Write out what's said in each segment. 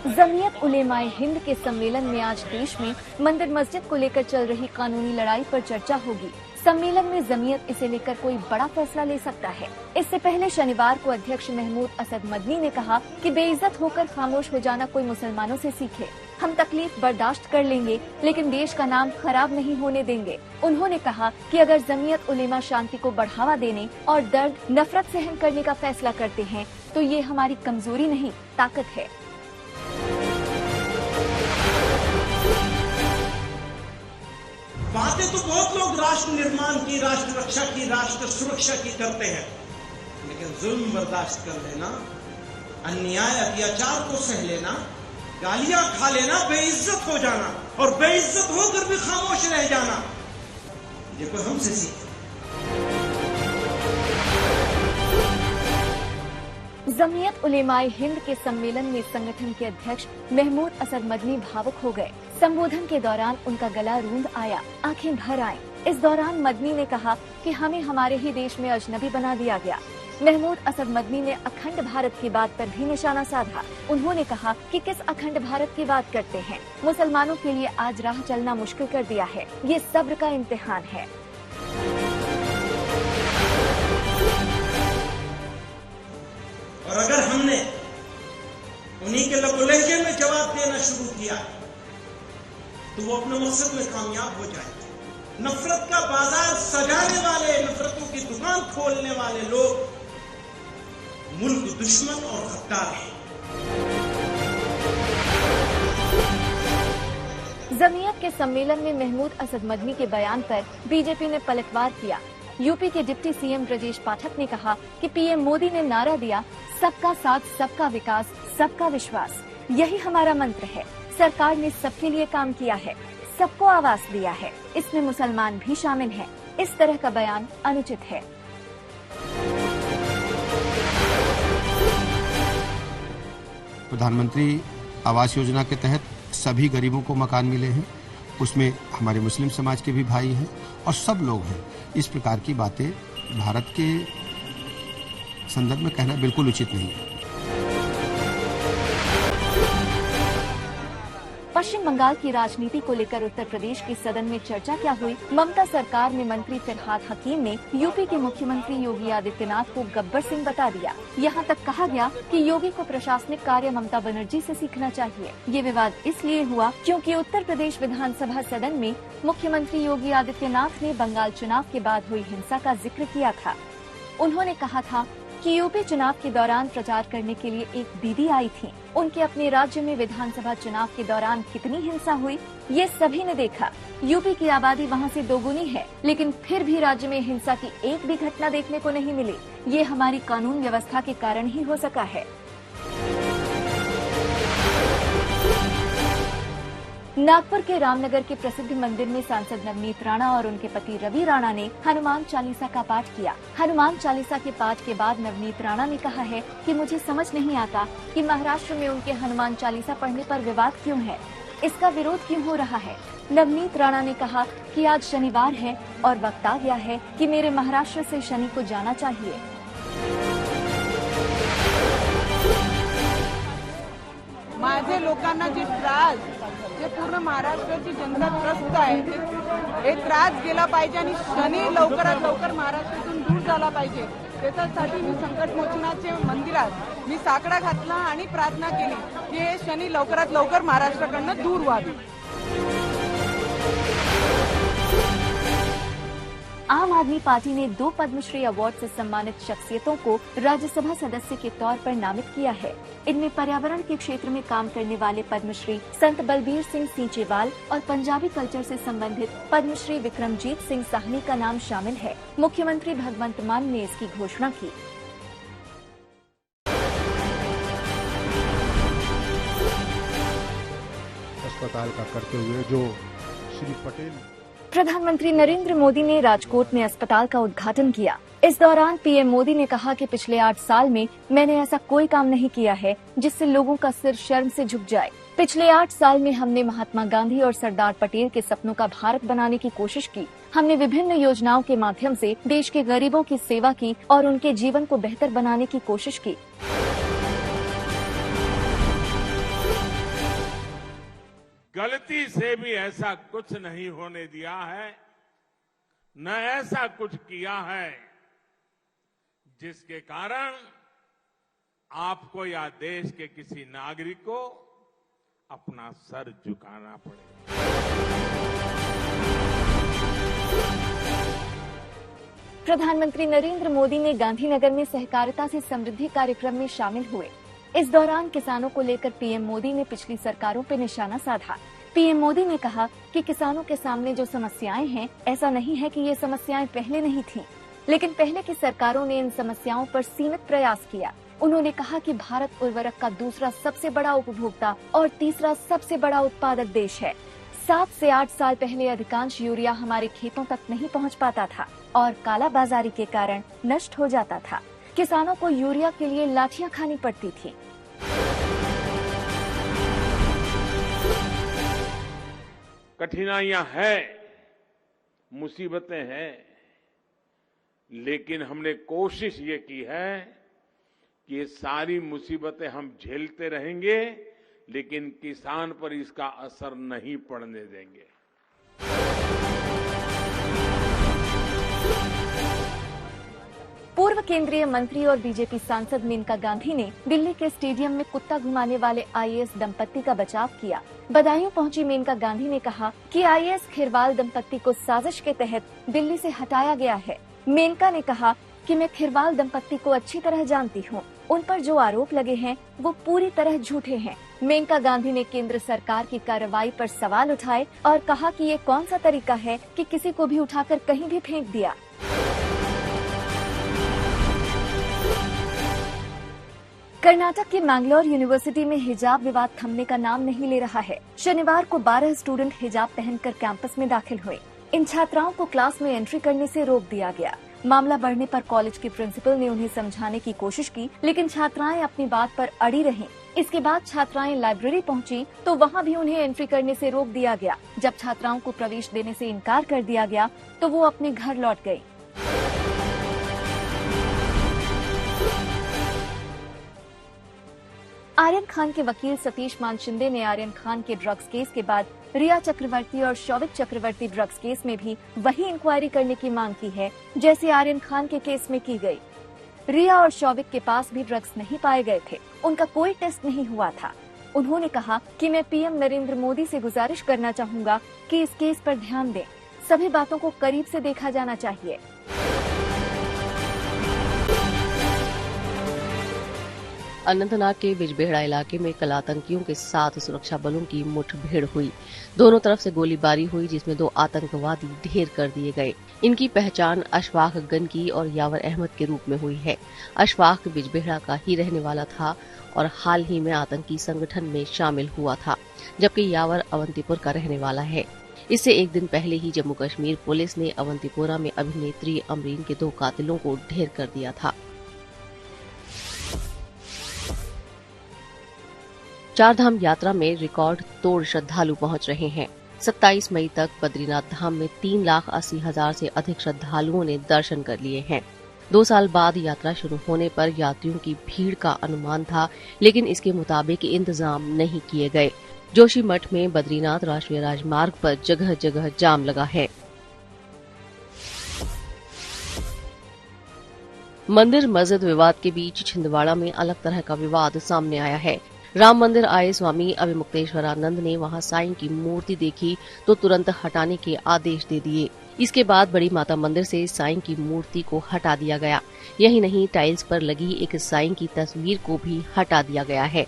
जमीयत उलेमाए हिंद के सम्मेलन में आज देश में मंदिर मस्जिद को लेकर चल रही कानूनी लड़ाई पर चर्चा होगी। सम्मेलन में जमीयत इसे लेकर कोई बड़ा फैसला ले सकता है। इससे पहले शनिवार को अध्यक्ष महमूद असद मदनी ने कहा कि बेइज्जत होकर खामोश हो जाना कोई मुसलमानों से सीखे। हम तकलीफ बर्दाश्त कर लेंगे, लेकिन देश का नाम खराब नहीं होने देंगे। उन्होंने कहा कि अगर जमीयत उलेमा शांति को बढ़ावा देने और दर्द नफरत सहन करने का फैसला करते हैं तो ये हमारी कमजोरी नहीं, ताकत है। बातें तो बहुत लोग राष्ट्र निर्माण की, राष्ट्र रक्षा की, राष्ट्र सुरक्षा की करते हैं, लेकिन जुल्म बर्दाश्त कर लेना, अन्याय अत्याचार को सह लेना, गालियां खा लेना, बेइज्जत हो जाना और बेइज्जत होकर भी खामोश रह जाना, ये कोई हमसे सीखे। जमीयत उलेमाए हिंद के सम्मेलन में संगठन के अध्यक्ष महमूद असद मदनी भावुक हो गए। संबोधन के दौरान उनका गला रूंध आया, आंखें भर आईं। इस दौरान मदनी ने कहा कि हमें हमारे ही देश में अजनबी बना दिया गया। महमूद असद मदनी ने अखंड भारत की बात पर भी निशाना साधा। उन्होंने कहा कि किस अखंड भारत की बात करते हैं, मुसलमानों के लिए आज राह चलना मुश्किल कर दिया है। ये सब्र का इम्तिहान है। और अगर हमने उन्हीं के लबो लहजे में जवाब देना शुरू किया तो वो अपने मकसद में कामयाब हो जाएंगे। नफरत का बाजार सजाने वाले, नफरतों की दुकान खोलने वाले लोग मुल्क दुश्मन और गद्दार हैं। जमीयत के सम्मेलन में महमूद असद मदनी के बयान पर बीजेपी ने पलटवार किया। यूपी के डिप्टी सीएम ब्रजेश पाठक ने कहा कि पीएम मोदी ने नारा दिया, सबका साथ, सबका विकास, सबका विश्वास। यही हमारा मंत्र है। सरकार ने सबके लिए काम किया है, सबको आवाज दिया है, इसमें मुसलमान भी शामिल हैं। इस तरह का बयान अनुचित है। प्रधानमंत्री आवास योजना के तहत सभी गरीबों को मकान मिले हैं, उसमें हमारे मुस्लिम समाज के भी भाई हैं और सब लोग हैं। इस प्रकार की बातें भारत के संदर्भ में कहना बिल्कुल उचित नहीं है। पश्चिम बंगाल की राजनीति को लेकर उत्तर प्रदेश के सदन में चर्चा क्या हुई? ममता सरकार में मंत्री फिरहाद हकीम ने यूपी के मुख्यमंत्री योगी आदित्यनाथ को गब्बर सिंह बता दिया। यहाँ तक कहा गया कि योगी को प्रशासनिक कार्य ममता बनर्जी से सीखना चाहिए। ये विवाद इसलिए हुआ क्योंकि उत्तर प्रदेश विधानसभा सदन में मुख्यमंत्री योगी आदित्यनाथ ने बंगाल चुनाव के बाद हुई हिंसा का जिक्र किया था। उन्होंने कहा था कि यूपी चुनाव के दौरान प्रचार करने के लिए एक दीदी आई थी। उनके अपने राज्य में विधानसभा चुनाव के दौरान कितनी हिंसा हुई, ये सभी ने देखा। यूपी की आबादी वहाँ से दोगुनी है, लेकिन फिर भी राज्य में हिंसा की एक भी घटना देखने को नहीं मिली। ये हमारी कानून व्यवस्था के कारण ही हो सका है। नागपुर के रामनगर के प्रसिद्ध मंदिर में सांसद नवनीत राणा और उनके पति रवि राणा ने हनुमान चालीसा का पाठ किया। हनुमान चालीसा के पाठ के बाद नवनीत राणा ने कहा है कि मुझे समझ नहीं आता कि महाराष्ट्र में उनके हनुमान चालीसा पढ़ने पर विवाद क्यों है, इसका विरोध क्यों हो रहा है। नवनीत राणा ने कहा कि आज शनिवार है और वक्त आ गया है कि मेरे महाराष्ट्र से शनि को जाना चाहिए। माझे लोकांना जे त्रास, जे पूर्ण महाराष्ट्राची जनता त्रस्त आहे, हे त्रास गेला पाहिजे आणि शनी लवकरात लवकर महाराष्ट्रातून दूर झाला पाहिजे। त्याच्यासाठी मी संकट मोचनाचे मंदिरात मी साकडा घातला आणि प्रार्थना केली की हे शनी लवकरात लवकर महाराष्ट्राकडनं दूर व्हावे। आम आदमी पार्टी ने 2 पद्मश्री अवार्ड से सम्मानित शख्सियतों को राज्यसभा सदस्य के तौर पर नामित किया है। इनमें पर्यावरण के क्षेत्र में काम करने वाले पद्मश्री संत बलबीर सिंह सींचेवाल और पंजाबी कल्चर से संबंधित पद्मश्री विक्रमजीत सिंह साहनी का नाम शामिल है। मुख्यमंत्री भगवंत मान ने इसकी घोषणा की। अस्पताल का करते हुए जो श्री पटेल। प्रधानमंत्री नरेंद्र मोदी ने राजकोट में अस्पताल का उद्घाटन किया। इस दौरान पीएम मोदी ने कहा कि पिछले 8 साल में मैंने ऐसा कोई काम नहीं किया है जिससे लोगों का सिर शर्म से झुक जाए। पिछले 8 साल में हमने महात्मा गांधी और सरदार पटेल के सपनों का भारत बनाने की कोशिश की। हमने विभिन्न योजनाओं के माध्यम से देश के गरीबों की सेवा की और उनके जीवन को बेहतर बनाने की कोशिश की। गलती से भी ऐसा कुछ नहीं होने दिया है, न ऐसा कुछ किया है जिसके कारण आपको या देश के किसी नागरिक को अपना सर झुकाना पड़े। प्रधानमंत्री नरेंद्र मोदी ने गांधीनगर में सहकारिता से समृद्धि कार्यक्रम में शामिल हुए। इस दौरान किसानों को लेकर पीएम मोदी ने पिछली सरकारों पर निशाना साधा। पीएम मोदी ने कहा कि किसानों के सामने जो समस्याएं हैं, ऐसा नहीं है कि ये समस्याएं पहले नहीं थीं, लेकिन पहले की सरकारों ने इन समस्याओं पर सीमित प्रयास किया। उन्होंने कहा कि भारत उर्वरक का दूसरा सबसे बड़ा उपभोक्ता और तीसरा सबसे बड़ा उत्पादक देश है। 7 से 8 साल पहले अधिकांश यूरिया हमारे खेतों तक नहीं पहुंच पाता था और काला बाजारी के कारण नष्ट हो जाता था। किसानों को यूरिया के लिए लाठियां खानी पड़ती थी। कठिनाइयां हैं, मुसीबतें हैं, लेकिन हमने कोशिश ये की है कि ये सारी मुसीबतें हम झेलते रहेंगे, लेकिन किसान पर इसका असर नहीं पड़ने देंगे। पूर्व केंद्रीय मंत्री और बीजेपी सांसद मेनका गांधी ने दिल्ली के स्टेडियम में कुत्ता घुमाने वाले आईएएस दंपत्ति का बचाव किया। बदायूं पहुंची मेनका गांधी ने कहा कि आईएएस खिरवाल दंपत्ति को साजिश के तहत दिल्ली से हटाया गया है। मेनका ने कहा कि मैं खिरवाल दंपत्ति को अच्छी तरह जानती हूं। उन पर जो आरोप लगे हैं वो पूरी तरह झूठे हैं। मेनका गांधी ने केंद्र सरकार की कार्रवाई पर सवाल उठाए और कहा कि ये कौन सा तरीका है कि किसी को भी उठाकर कहीं भी फेंक दिया। कर्नाटक की मैंगलोर यूनिवर्सिटी में हिजाब विवाद थमने का नाम नहीं ले रहा है। शनिवार को 12 स्टूडेंट हिजाब पहनकर कैंपस में दाखिल हुए। इन छात्राओं को क्लास में एंट्री करने से रोक दिया गया। मामला बढ़ने पर कॉलेज के प्रिंसिपल ने उन्हें समझाने की कोशिश की, लेकिन छात्राएं अपनी बात पर अड़ी रहीं। इसके बाद छात्राएं लाइब्रेरी पहुंची तो वहां भी उन्हें एंट्री करने से रोक दिया गया। जब छात्राओं को प्रवेश देने से इनकार कर दिया गया तो वो अपने घर लौट गयी। आर्यन खान के वकील सतीश मान शिंदे ने आर्यन खान के ड्रग्स केस के बाद रिया चक्रवर्ती और शौविक चक्रवर्ती ड्रग्स केस में भी वही इंक्वायरी करने की मांग की है जैसे आर्यन खान के केस में की गई। रिया और शौविक के पास भी ड्रग्स नहीं पाए गए थे, उनका कोई टेस्ट नहीं हुआ था। उन्होंने कहा कि मैं पीएम नरेंद्र मोदी से गुजारिश करना चाहूंगा कि इस केस पर ध्यान दें। सभी बातों को करीब से देखा जाना चाहिए। अनंतनाग के बिजबेहड़ा इलाके में कल आतंकियों के साथ सुरक्षा बलों की मुठभेड़ हुई। दोनों तरफ से गोलीबारी हुई, जिसमें 2 आतंकवादी ढेर कर दिए गए। इनकी पहचान अशफाक गनकी और यावर अहमद के रूप में हुई है। अशफाक बिजबेहड़ा का ही रहने वाला था और हाल ही में आतंकी संगठन में शामिल हुआ था, जबकि यावर अवंतीपुर का रहने वाला है। इससे एक दिन पहले ही जम्मू कश्मीर पुलिस ने अवंतीपोरा में अभिनेत्री अमरीन के 2 कातिलों को ढेर कर दिया था। 4 धाम यात्रा में रिकॉर्ड तोड़ श्रद्धालु पहुंच रहे हैं। 27 मई तक बद्रीनाथ धाम में 3,80,000 से अधिक श्रद्धालुओं ने दर्शन कर लिए हैं। 2 साल बाद यात्रा शुरू होने पर यात्रियों की भीड़ का अनुमान था, लेकिन इसके मुताबिक इंतजाम नहीं किए गए। जोशीमठ में बद्रीनाथ राष्ट्रीय राजमार्ग पर जगह जगह जाम लगा है। मंदिर मस्जिद विवाद के बीच छिंदवाड़ा में अलग तरह का विवाद सामने आया है। राम मंदिर आए स्वामी अभिमुक्तेश्वरानंद ने वहां साईं की मूर्ति देखी तो तुरंत हटाने के आदेश दे दिए। इसके बाद बड़ी माता मंदिर से साईं की मूर्ति को हटा दिया गया। यही नहीं, टाइल्स पर लगी एक साईं की तस्वीर को भी हटा दिया गया है।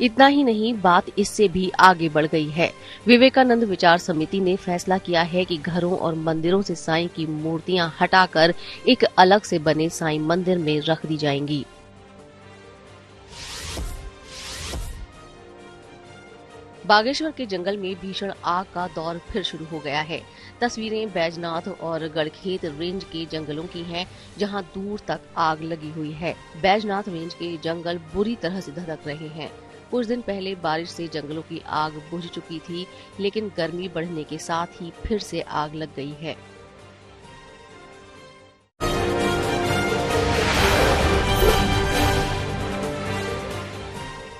इतना ही नहीं, बात इससे भी आगे बढ़ गई है। विवेकानंद विचार समिति ने फैसला किया है कि घरों और मंदिरों से साईं की मूर्तियां हटाकर एक अलग से बने साईं मंदिर में रख दी जाएंगी। बागेश्वर के जंगल में भीषण आग का दौर फिर शुरू हो गया है। तस्वीरें बैजनाथ और गढ़खेत रेंज के जंगलों की हैं, जहां दूर तक आग लगी हुई है। बैजनाथ रेंज के जंगल बुरी तरह से धधक रहे हैं। कुछ दिन पहले बारिश से जंगलों की आग बुझ चुकी थी, लेकिन गर्मी बढ़ने के साथ ही फिर से आग लग गई है।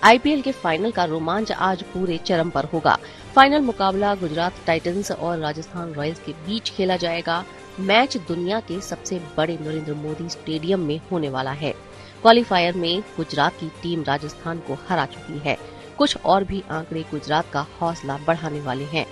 आईपीएल के फाइनल का रोमांच आज पूरे चरम पर होगा। फाइनल मुकाबला गुजरात टाइटंस और राजस्थान रॉयल्स के बीच खेला जाएगा। मैच दुनिया के सबसे बड़े नरेंद्र मोदी स्टेडियम में होने वाला है। क्वालिफायर में गुजरात की टीम राजस्थान को हरा चुकी है। कुछ और भी आंकड़े गुजरात का हौसला बढ़ाने वाले हैं।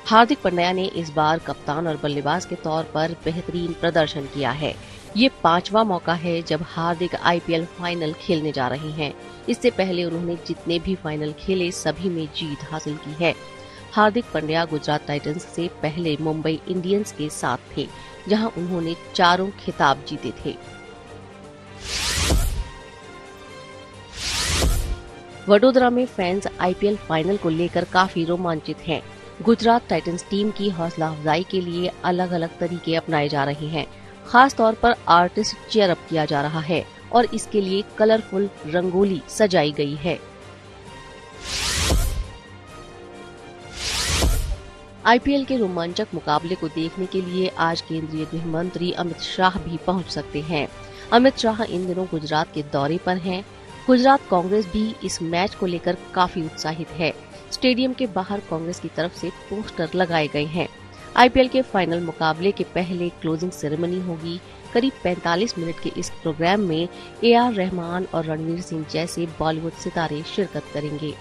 हार्दिक पांड्या ने इस बार कप्तान और बल्लेबाज के तौर पर बेहतरीन प्रदर्शन किया है। ये 5वां मौका है जब हार्दिक आईपीएल फाइनल खेलने जा रहे हैं। इससे पहले उन्होंने जितने भी फाइनल खेले सभी में जीत हासिल की है। हार्दिक पांड्या गुजरात टाइटंस से पहले मुंबई इंडियंस के साथ थे, जहां उन्होंने 4 खिताब जीते थे। वडोदरा में फैंस आईपीएल फाइनल को लेकर काफी रोमांचित हैं। गुजरात टाइटंस टीम की हौसला अफजाई के लिए अलग अलग तरीके अपनाए जा रहे हैं। खास तौर पर आर्टिस्ट चीयर अप किया जा रहा है और इसके लिए कलरफुल रंगोली सजाई गई है। आईपीएल के रोमांचक मुकाबले को देखने के लिए आज केंद्रीय गृह मंत्री अमित शाह भी पहुंच सकते हैं। अमित शाह इन दिनों गुजरात के दौरे पर हैं। गुजरात कांग्रेस भी इस मैच को लेकर काफी उत्साहित है। स्टेडियम के बाहर कांग्रेस की तरफ से पोस्टर लगाए गए हैं। आईपीएल के फाइनल मुकाबले के पहले क्लोजिंग सेरेमनी होगी। करीब 45 मिनट के इस प्रोग्राम में AR रहमान और रणवीर सिंह जैसे बॉलीवुड सितारे शिरकत करेंगे।